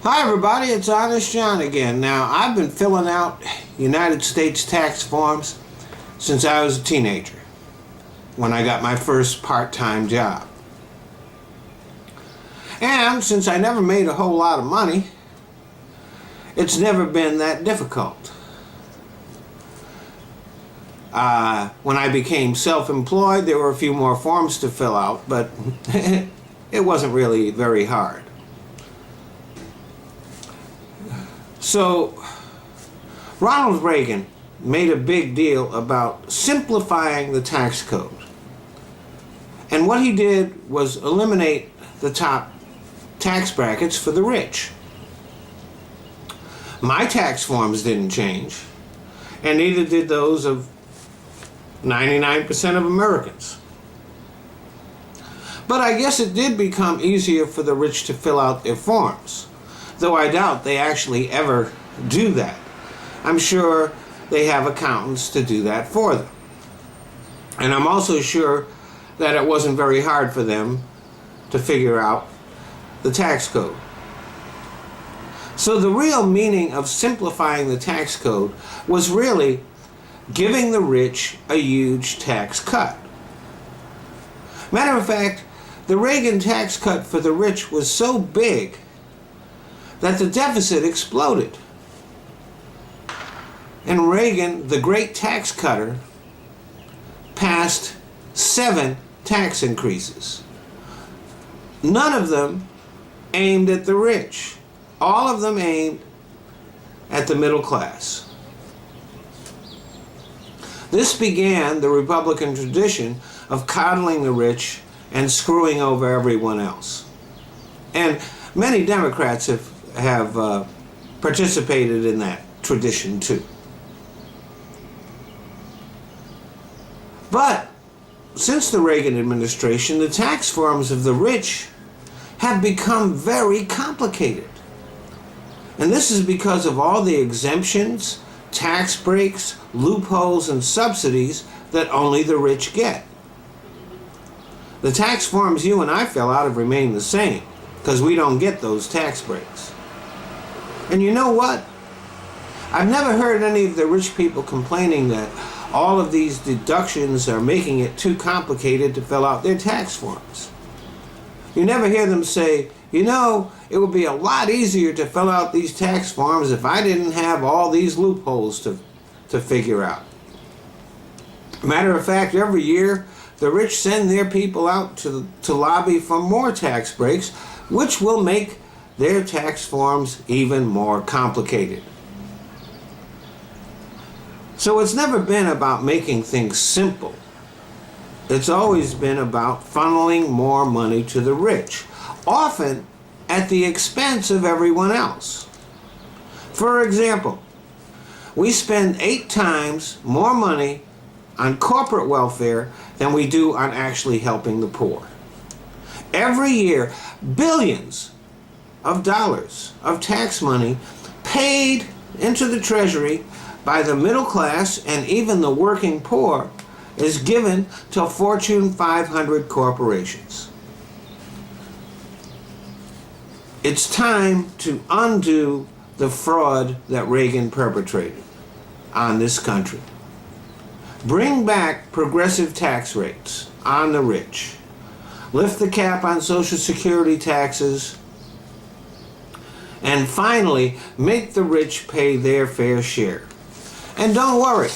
Hi everybody, it's Honest John again. Now, I've been filling out United States tax forms since I was a teenager, when I got my first part-time job. And since I never made a whole lot of money, it's never been that difficult. When I became self-employed, there were a few more forms to fill out, but it wasn't really very hard. So, Ronald Reagan made a big deal about simplifying the tax code. And what he did was eliminate the top tax brackets for the rich. My tax forms didn't change, and neither did those of 99% of Americans. But I guess it did become easier for the rich to fill out their forms, though I doubt they actually ever do that. I'm sure they have accountants to do that for them. And I'm also sure that it wasn't very hard for them to figure out the tax code. So the real meaning of simplifying the tax code was really giving the rich a huge tax cut. Matter of fact, the Reagan tax cut for the rich was so big that the deficit exploded. And Reagan, the great tax cutter, passed 7 tax increases. None of them aimed at the rich. All of them aimed at the middle class. This began the Republican tradition of coddling the rich and screwing over everyone else. And many Democrats have participated in that tradition too. But since the Reagan administration, the tax forms of the rich have become very complicated. And this is because of all the exemptions, tax breaks, loopholes, and subsidies that only the rich get. The tax forms you and I fill out have remained the same, because we don't get those tax breaks. And you know what? I've never heard any of the rich people complaining that all of these deductions are making it too complicated to fill out their tax forms. You never hear them say, you know, it would be a lot easier to fill out these tax forms if I didn't have all these loopholes to figure out. Matter of fact, every year, the rich send their people out to lobby for more tax breaks, which will make their tax forms even more complicated. So it's never been about making things simple. It's always been about funneling more money to the rich, often at the expense of everyone else. For example, we spend 8 times more money on corporate welfare than we do on actually helping the poor. Every year, billions of dollars of tax money paid into the Treasury by the middle class and even the working poor is given to Fortune 500 corporations. It's time to undo the fraud that Reagan perpetrated on this country. Bring back progressive tax rates on the rich. Lift the cap on Social Security taxes. And finally, make the rich pay their fair share. And don't worry,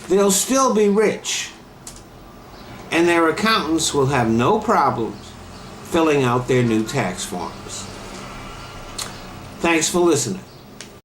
they'll still be rich, and their accountants will have no problems filling out their new tax forms. Thanks for listening.